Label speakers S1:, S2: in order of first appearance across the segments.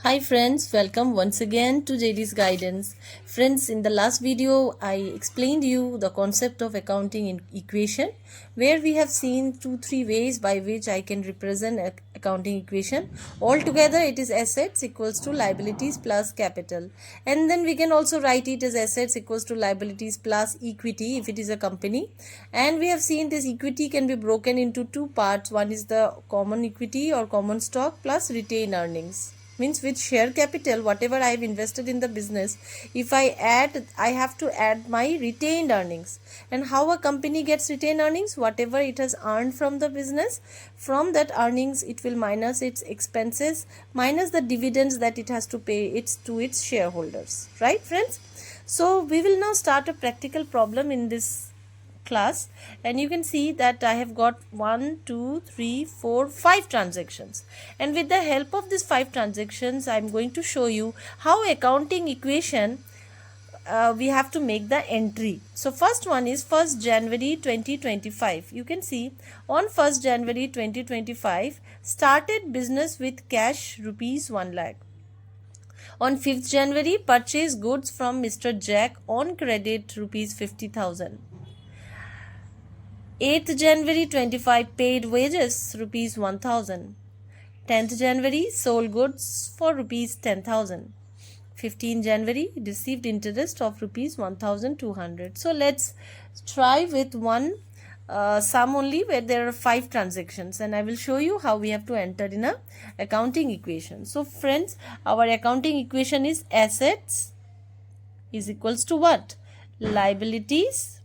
S1: Hi friends, welcome once again to JD's Guidance. Friends, in the last video I explained you the concept of accounting equation, where we have seen 2-3 ways by which I can represent accounting equation. Altogether it is assets equals to liabilities plus capital, and then we can also write it as assets equals to liabilities plus equity if it is a company. And we have seen this equity can be broken into two parts. One is the common equity or common stock plus retained earnings, means with share capital whatever I have invested in the business, if I have to add my retained earnings. And how a company gets retained earnings? Whatever it has earned from the business, from that earnings it will minus its expenses minus the dividends that it has to pay to its shareholders, right friends? So we will now start a practical problem in this class, and you can see that I have got 1 2 3 4 5 transactions, and with the help of these 5 transactions I am going to show you how accounting equation we have to make the entry. So first one is 1st January 2025. You can see on 1st January 2025 started business with cash rupees 1 lakh. On 5th January purchased goods from Mr. Jack on credit rupees 50,000. 8th January 25 paid wages rupees 1000. 10th January sold goods for rupees 10,000. 15th January received interest of rupees 1200. So let's try with one sum only, where there are 5 transactions, and I will show you how we have to enter in a accounting equation. So friends, our accounting equation is assets is equals to what? Liabilities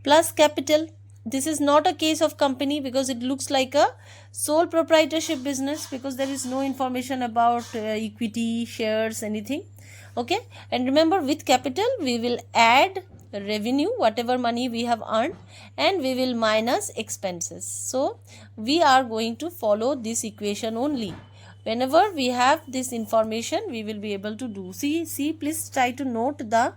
S1: plus capital. This is not a case of company because it looks like a sole proprietorship business, because there is no information about equity, shares, anything. Okay, and remember, with capital we will add revenue, whatever money we have earned, and we will minus expenses. So we are going to follow this equation only. Whenever we have this information we will be able to do. See, please try to note the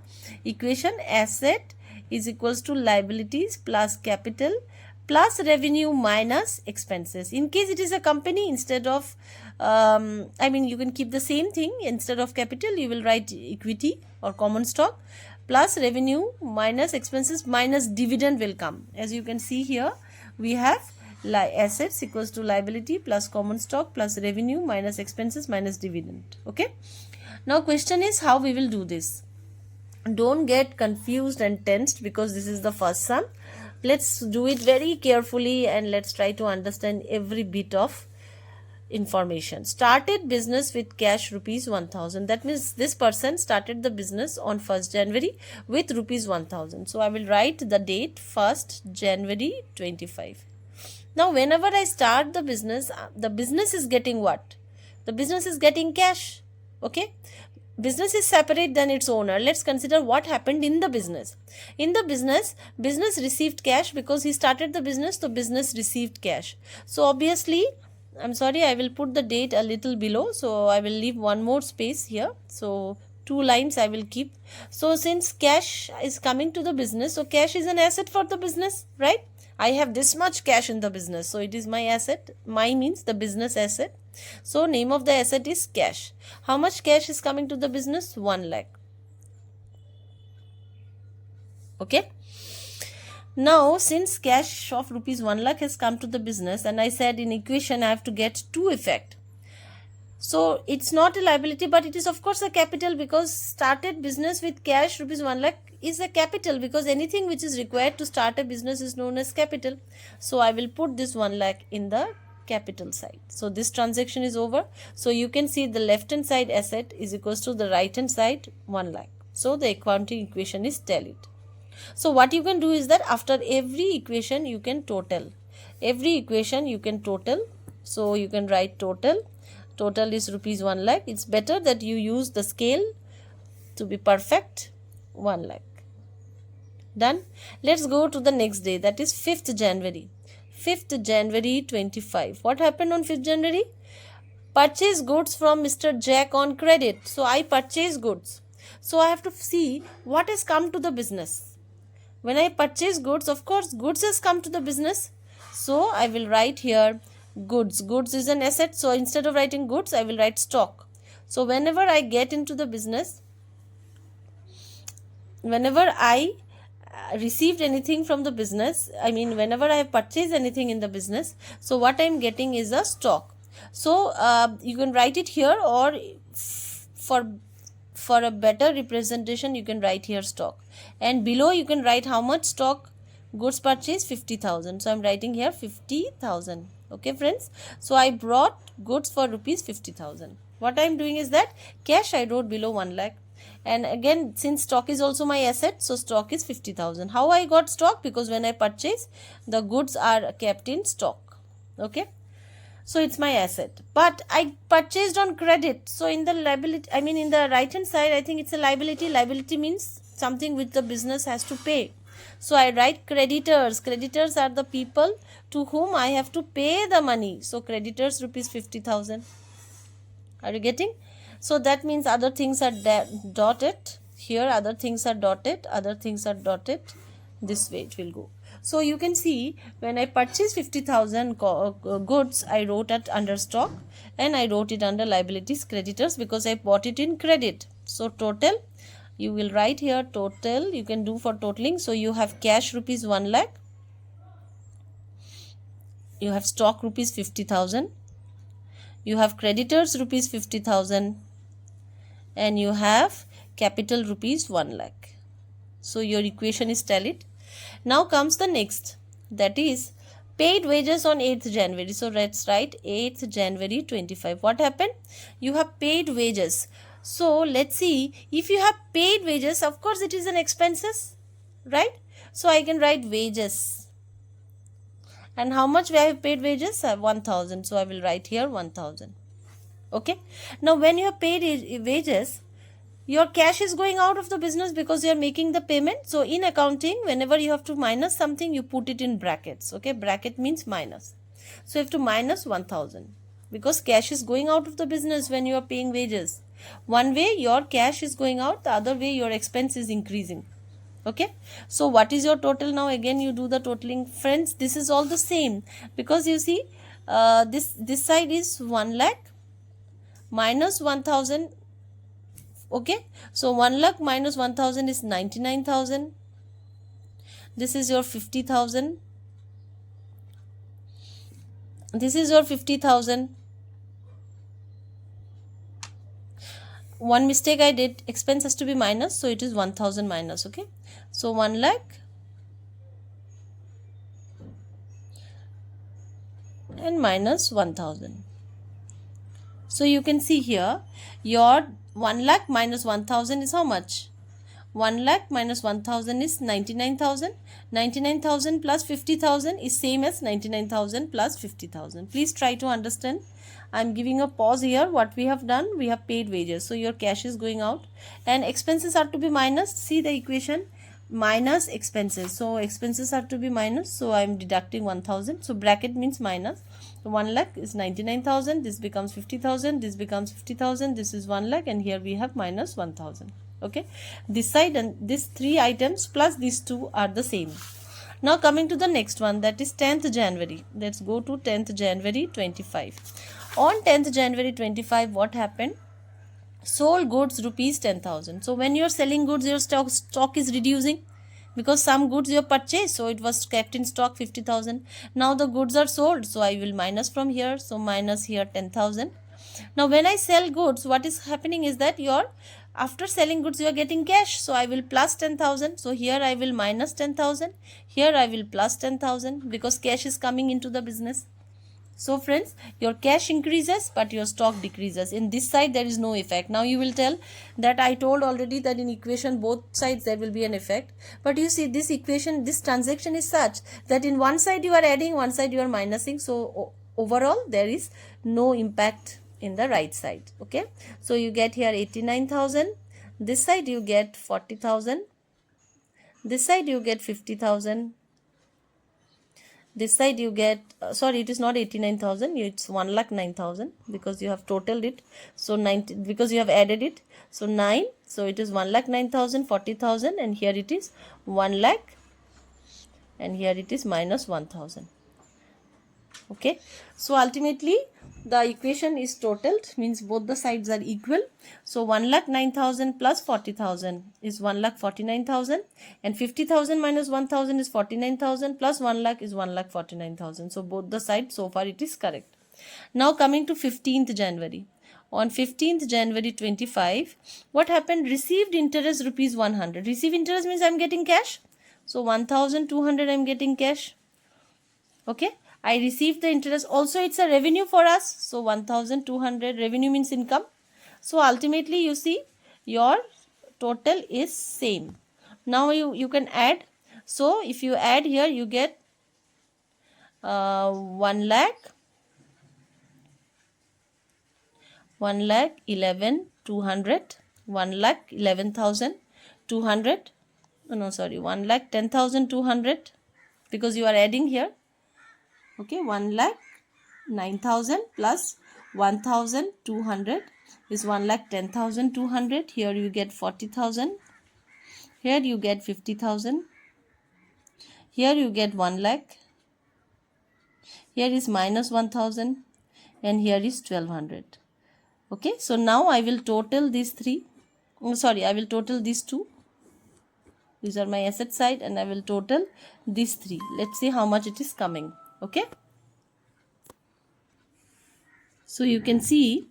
S1: equation. Asset is equals to liabilities plus capital plus revenue minus expenses. In case it is a company, instead of you can keep the same thing. Instead of capital you will write equity or common stock plus revenue minus expenses minus dividend will come. As you can see here, we have assets equals to liability plus common stock plus revenue minus expenses minus dividend. Okay, now question is how we will do this. Don't get confused and tensed because this is the first sum. Let's do it very carefully and let's try to understand every bit of information. Started business with cash rupees 1000. That means this person started the business on 1st January with rupees 1000. So I will write the date 1st January 25. Now whenever I start the business is getting what? The business is getting cash. Okay, business is separate than its owner. Let's consider what happened in the business. In the business received cash because he started the business, so business received cash. So obviously, I'm sorry, I will put the date a little below, so I will leave one more space here. So 2 lines I will keep. So since cash is coming to the business, so cash is an asset for the business, right? I have this much cash in the business, so it is my asset. My means the business asset. So name of the asset is cash. How much cash is coming to the business? 1 lakh. Okay. Now since cash of rupees 1 lakh has come to the business, and I said in equation I have to get 2 effect. So it's not a liability, but it is of course a capital, because started business with cash rupees 1 lakh is a capital, because anything which is required to start a business is known as capital. So I will put this 1 lakh in the capital side. So this transaction is over. So you can see the left hand side asset is equals to the right hand side 1 lakh. So the accounting equation is tallied. So what you can do is that after every equation you can total. Every equation you can total. So you can write total. Total is rupees 1 lakh. It's better that you use the scale to be perfect. 1 lakh. Done. Let's go to the next day, that is 5th January. 5th January 25. What happened on 5th January? Purchase goods from Mr. Jack on credit. So I purchase goods. So I have to see what has come to the business. When I purchase goods, of course goods has come to the business. So I will write here goods. Goods is an asset, so instead of writing goods, I will write stock. So whenever I get into the business, whenever I received anything from the business, I mean whenever I have purchased anything in the business, so what I am getting is a stock. So you can write it here, or for a better representation you can write here stock, and below you can write how much stock. Goods purchase 50,000, so I'm writing here 50,000. Okay friends, so I brought goods for rupees 50,000. What I'm doing is that cash I wrote below 1 lakh, and again since stock is also my asset, so stock is 50,000. How I got stock? Because when I purchase, the goods are kept in stock. Okay, so it's my asset, but I purchased on credit, so in the liability, I mean in the right hand side, I think it's a liability. Liability means something which the business has to pay. So I write creditors. Creditors are the people to whom I have to pay the money. So creditors rupees 50,000. Are you getting? So that means other things are dotted here, other things are dotted, other things are dotted. This way it will go. So you can see when I purchased 50,000 goods, I wrote it under stock, and I wrote it under liabilities, creditors, because I bought it in credit. So total, you will write here total, you can do for totaling. So you have cash rupees 1 lakh, you have stock rupees 50,000, you have creditors rupees 50,000, and you have capital rupees 1 lakh. So your equation is tallied. Now comes the next, that is paid wages on 8th January. So let's write 8th January 25. What happened? You have paid wages. So let's see, if you have paid wages, of course it is an expenses, right? So I can write wages. And how much we have paid wages? 1,000. So I will write here 1,000. Okay. Now when you have paid wages, your cash is going out of the business because you are making the payment. So in accounting, whenever you have to minus something, you put it in brackets. Okay, bracket means minus. So you have to minus 1,000 because cash is going out of the business when you are paying wages. One way your cash is going out, the other way your expense is increasing. Okay, so what is your total now? Again you do the totaling. Friends, this is all the same, because you see this side is 1 lakh minus 1,000. Okay, so 1 lakh minus 1,000 is 99,000. This is your 50,000. This is your 50,000. One mistake I did, expense has to be minus, so it is 1,000 minus. Okay, so 1 lakh and minus 1,000. So you can see here your 1 lakh minus 1,000 is how much? 1 lakh minus 1,000 is 99,000. 99,000 plus 50,000 is same as 99,000 plus 50,000. Please try to understand. I am giving a pause here. What we have done, we have paid wages. So your cash is going out and expenses are to be minus. See the equation, minus expenses. So expenses are to be minus. So I am deducting 1,000. So bracket means minus. 1 lakh is 99,000. This becomes 50,000. This becomes 50,000. This is 1 lakh, and here we have minus 1,000. Okay, this side and these three items plus these two are the same. Now coming to the next one, that is 10th January. Let's go to 10th January 25. On 10th January 25, what happened? Sold goods rupees 10,000. So when you are selling goods, your stock is reducing, because some goods you purchased, so it was kept in stock 50,000. Now the goods are sold, so I will minus from here. So minus here 10,000. Now when I sell goods, what is happening is that after selling goods you are getting cash, so I will plus 10,000. So here I will minus 10,000, here I will plus 10,000, because cash is coming into the business. So friends, your cash increases but your stock decreases. In this side there is no effect. Now you will tell that I told already that in equation both sides there will be an effect. But you see, this equation, this transaction is such that in one side you are adding, one side you are minusing. So overall there is no impact in the right side. Okay, so you get here 89,000, this side you get 40,000, this side you get 50,000, this side you get sorry, it is not 89,000, it's 1,09,000, because you have totaled it. So 90, because you have added it, so 9, so it is 1,09,000, 40,000, and here it is 1 lakh, and here it is minus 1,000. Okay, so ultimately the equation is totaled, means both the sides are equal. So 1,09,000 plus 40,000 is 1,49,000, and 50,000 minus 1,000 is 49,000, plus 1 lakh is 1,49,000. So both the sides, so far it is correct. Now coming to 15th January. On 15th January 25, what happened? Received interest rupees 100. Receive interest means I am getting cash. So 1,200 I am getting cash. Okay, I received the interest. Also it's a revenue for us. So 1,200, revenue means income. So ultimately you see your total is same. Now you can add. So if you add here, you get 1 lakh 1,11,200, 1,11,200. No, sorry, 1,10,200, because you are adding here. Okay, 1,09,000 plus 1,200 is 1,10,200. Here you get 40,000. Here you get 50,000. Here you get 1 lakh. Here is minus 1,000, and here is 1,200. Okay, so now I will total these three. I will total these two. These are my asset side, and I will total these three. Let's see how much it is coming. Okay, so you can see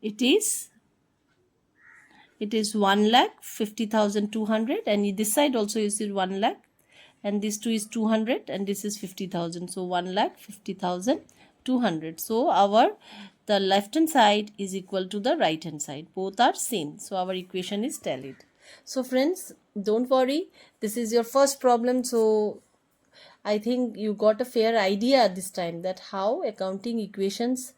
S1: it is 1,50,200, and this side also you see 1 lakh, and this two is 200, and this is 50,000. So 1,50,200. So the left hand side is equal to the right hand side. Both are same. So our equation is tallied. So friends, don't worry. This is your first problem. So I think you got a fair idea this time that how accounting equations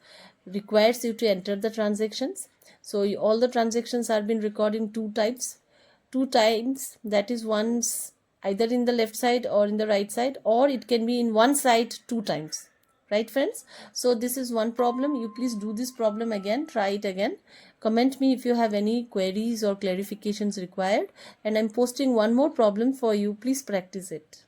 S1: requires you to enter the transactions. So all the transactions have been recorded in two times. That is once either in the left side or in the right side, or it can be in one side two times. Right friends? So this is one problem. You please do this problem again, try it again. Comment me if you have any queries or clarifications required, and I'm posting one more problem for you. Please practice it.